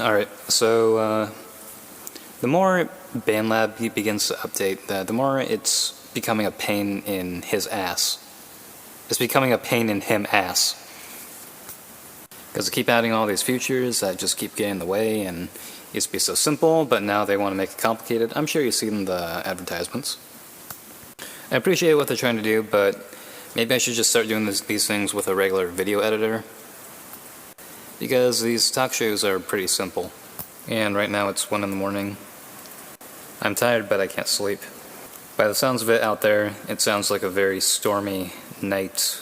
Alright, so the more BandLab begins to update, the more it's becoming a pain in his ass. It's becoming a pain in him ass. Because they keep adding all these features that just keep getting in the way, and it used to be so simple, but now they want to make it complicated. I'm sure you've seen the advertisements. I appreciate what they're trying to do, but maybe I should just start doing these things with a regular video editor. Because these talk shows are pretty simple. And right now it's 1 in the morning. I'm tired, but I can't sleep. By the sounds of it out there, it sounds like a very stormy night.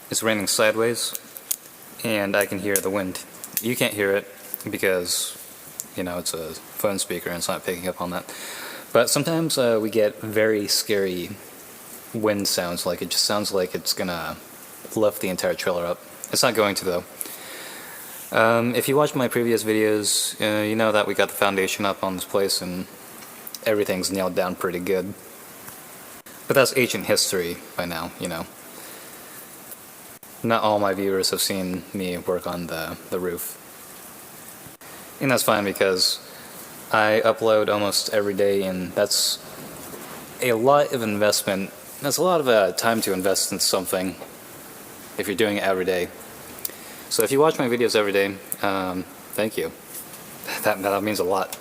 It's raining sideways, and I can hear the wind. You can't hear it because, you know, it's a phone speaker and it's not picking up on that. But sometimes we get very scary wind sounds, like it just sounds like it's gonna lift the entire trailer up. It's not going to, though. If you watched my previous videos, you know that we got the foundation up on this place and everything's nailed down pretty good. But that's ancient history by now, you know. Not all my viewers have seen me work on the roof. And that's fine because I upload almost every day, and that's a lot of investment. That's a lot of time to invest in something if you're doing it every day. So if you watch my videos every day, thank you. That means a lot.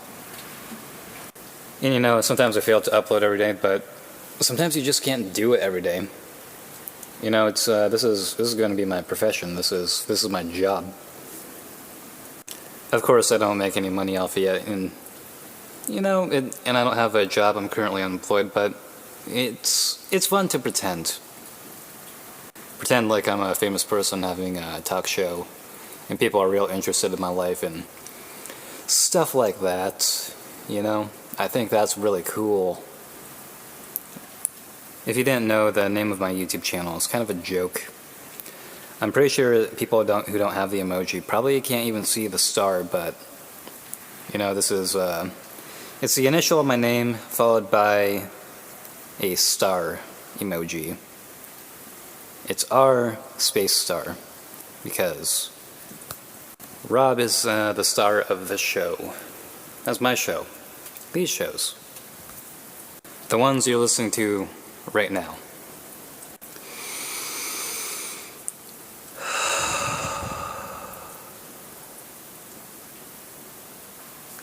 And you know, sometimes I fail to upload every day, but sometimes you just can't do it every day. You know, it's this is going to be my profession. This is my job. Of course, I don't make any money off of it, and you know, and I don't have a job. I'm currently unemployed, but it's fun to pretend. Pretend like I'm a famous person having a talk show, and people are real interested in my life and stuff like that. You know, I think that's really cool. If you didn't know, the name of my YouTube channel is kind of a joke. I'm pretty sure people who don't have the emoji probably can't even see the star, but you know, this is it's the initial of my name followed by a star emoji. It's R space star because Rob is the star of this show. That's my show. These shows. The ones you're listening to right now.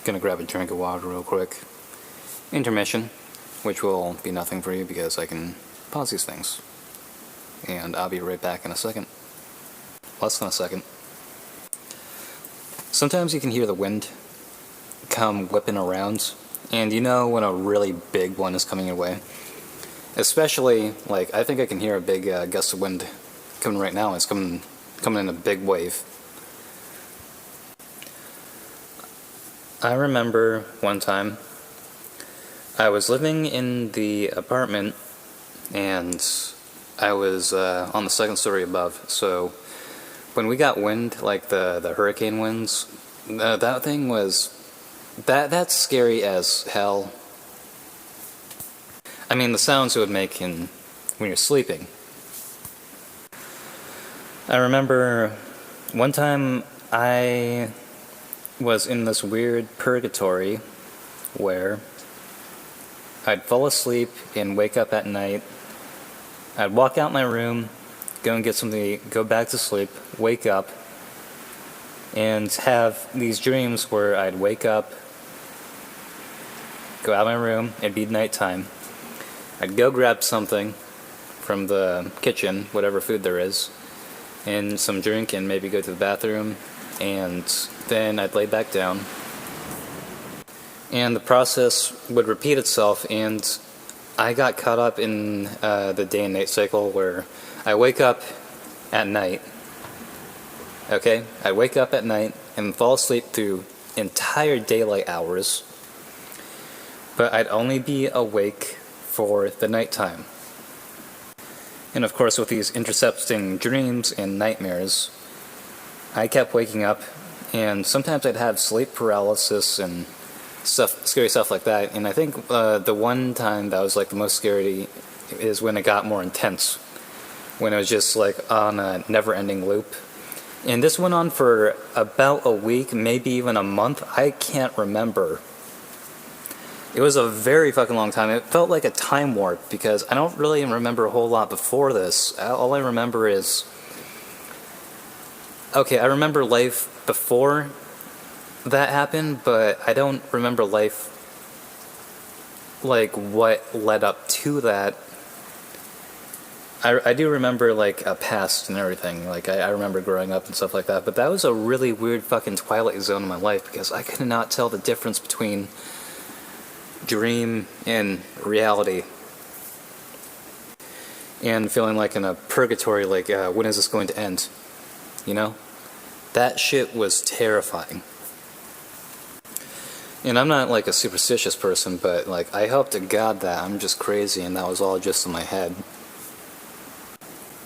Gonna grab a drink of water real quick. Intermission, which will be nothing for you because I can pause these things. And I'll be right back in a second. Less than a second. Sometimes you can hear the wind come whipping around, and you know when a really big one is coming your way. Especially, like, I think I can hear a big gust of wind coming right now. It's coming in a big wave. I remember one time I was living in the apartment, and I was on the second story above, so when we got wind, like the hurricane winds, that thing was, that's scary as hell. I mean, the sounds it would make when you're sleeping. I remember one time I was in this weird purgatory where I'd fall asleep and wake up at night. I'd walk out my room, go and get something, go back to sleep, wake up, and have these dreams where I'd wake up, go out of my room, it'd be nighttime. I'd go grab something from the kitchen, whatever food there is, and some drink, and maybe go to the bathroom, and then I'd lay back down. And the process would repeat itself, and I got caught up in the day and night cycle where I wake up at night. Okay? I wake up at night and fall asleep through entire daylight hours, but I'd only be awake for the nighttime. And of course, with these intercepting dreams and nightmares, I kept waking up, and sometimes I'd have sleep paralysis and scary stuff like that. And I think the one time that was like the most scary is when it got more intense, when it was just like on a never-ending loop, And this went on for about a week, maybe even a month. I can't remember. It was a very fucking long time. It felt like a time warp because I don't really remember a whole lot before this. All I remember is... Okay, I remember life before that happened, but I don't remember life, like, what led up to that. I do remember, like, a past and everything. Like, I remember growing up and stuff like that. But that was a really weird fucking twilight zone in my life because I could not tell the difference between dream and reality. And feeling like in a purgatory, like, when is this going to end? You know? That shit was terrifying. And I'm not, like, a superstitious person, but, like, I hope to God that I'm just crazy and that was all just in my head.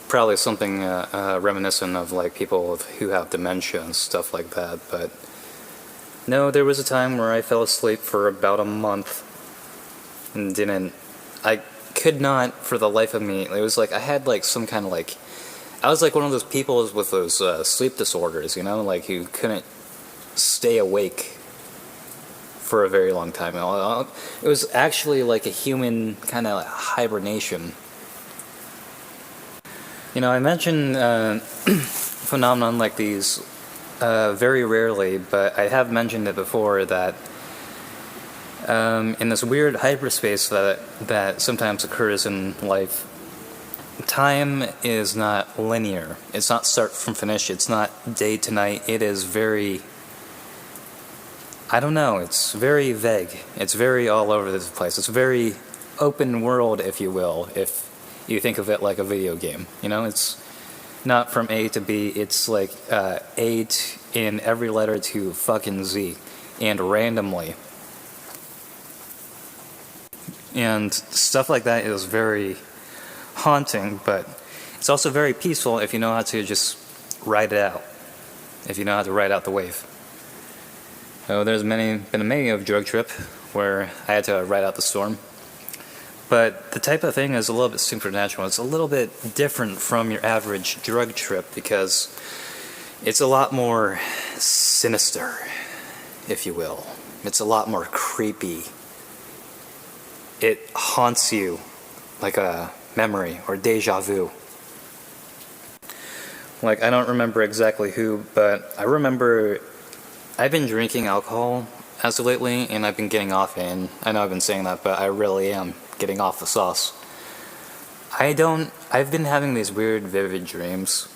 Probably something reminiscent of, like, people who have dementia and stuff like that, but... No, there was a time where I fell asleep for about a month and didn't... I could not, for the life of me, it was like I had, like, some kind of, like... I was like one of those people with those sleep disorders, you know? Like, you couldn't stay awake for a very long time. It was actually like a human kind of hibernation. You know, I mention phenomenon like these very rarely, but I have mentioned it before that in this weird hyperspace that sometimes occurs in life, time is not linear. It's not start from finish. It's not day to night. It is very... I don't know. It's very vague. It's very all over this place. It's very open world, if you will, if you think of it like a video game. You know, it's not from A to B. It's like A in every letter to fucking Z, and randomly. And stuff like that is very haunting, but it's also very peaceful if you know how to just ride it out. If you know how to ride out the wave. So there's been many of drug trip where I had to ride out the storm. But the type of thing is a little bit supernatural. It's a little bit different from your average drug trip because it's a lot more sinister, if you will. It's a lot more creepy. It haunts you like a memory or deja vu. Like, I don't remember exactly who, but I remember I've been drinking alcohol as of lately, and I've been getting off it, and I know I've been saying that, but I really am getting off the sauce. I've been having these weird, vivid dreams,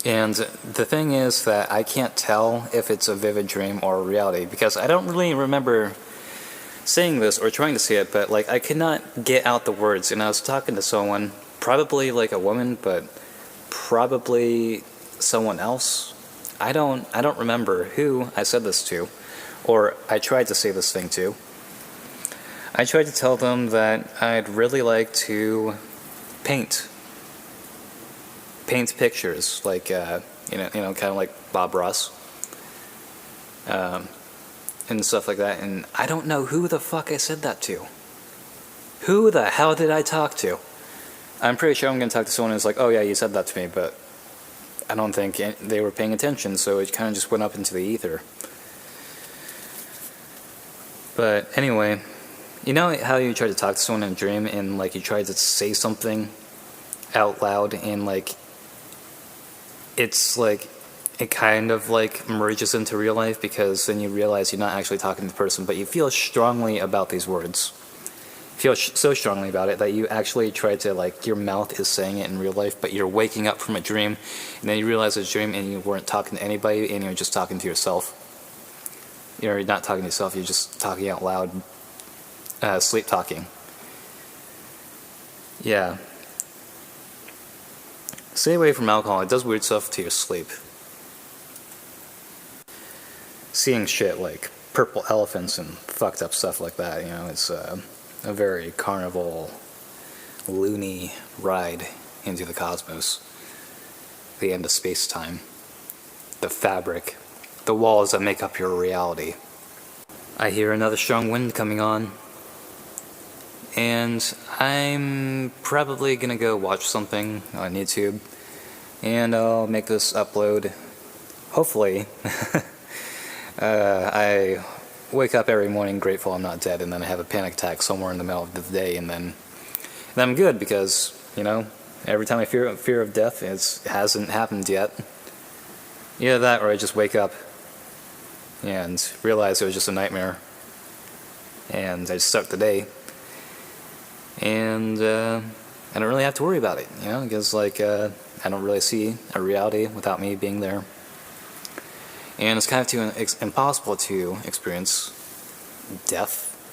and the thing is that I can't tell if it's a vivid dream or a reality, because I don't really remember saying this or trying to say it, but, like, I could not get out the words, and I was talking to someone, probably, like, a woman, but probably someone else. I don't remember who I said this to, or I tried to say this thing to. I tried to tell them that I'd really like to paint pictures, like kind of like Bob Ross, and stuff like that. And I don't know who the fuck I said that to. Who the hell did I talk to? I'm pretty sure I'm gonna talk to someone who's like, "Oh yeah, you said that to me," but I don't think they were paying attention, so it kind of just went up into the ether. But anyway, you know how you try to talk to someone in a dream and, like, you try to say something out loud and, like, it's like it kind of, like, merges into real life because then you realize you're not actually talking to the person, but you feel strongly about these words. Feel so strongly about it that you actually try to, like, your mouth is saying it in real life, but you're waking up from a dream, and then you realize it's a dream and you weren't talking to anybody and you're just talking to yourself. You're not talking to yourself, you're just talking out loud, sleep talking. Yeah. Stay away from alcohol, it does weird stuff to your sleep. Seeing shit like purple elephants and fucked up stuff like that, you know, it's a very carnival, loony ride into the cosmos, the end of space-time, the fabric, the walls that make up your reality. I hear another strong wind coming on, and I'm probably gonna go watch something on YouTube. and I'll make this upload. Hopefully, I wake up every morning grateful I'm not dead, and then I have a panic attack somewhere in the middle of the day, and then I'm good because, you know, every time I fear of death, it hasn't happened yet. Either that, or I just wake up and realize it was just a nightmare, and I just start the day, and I don't really have to worry about it, you know, because like I don't really see a reality without me being there. And it's kind of impossible to experience death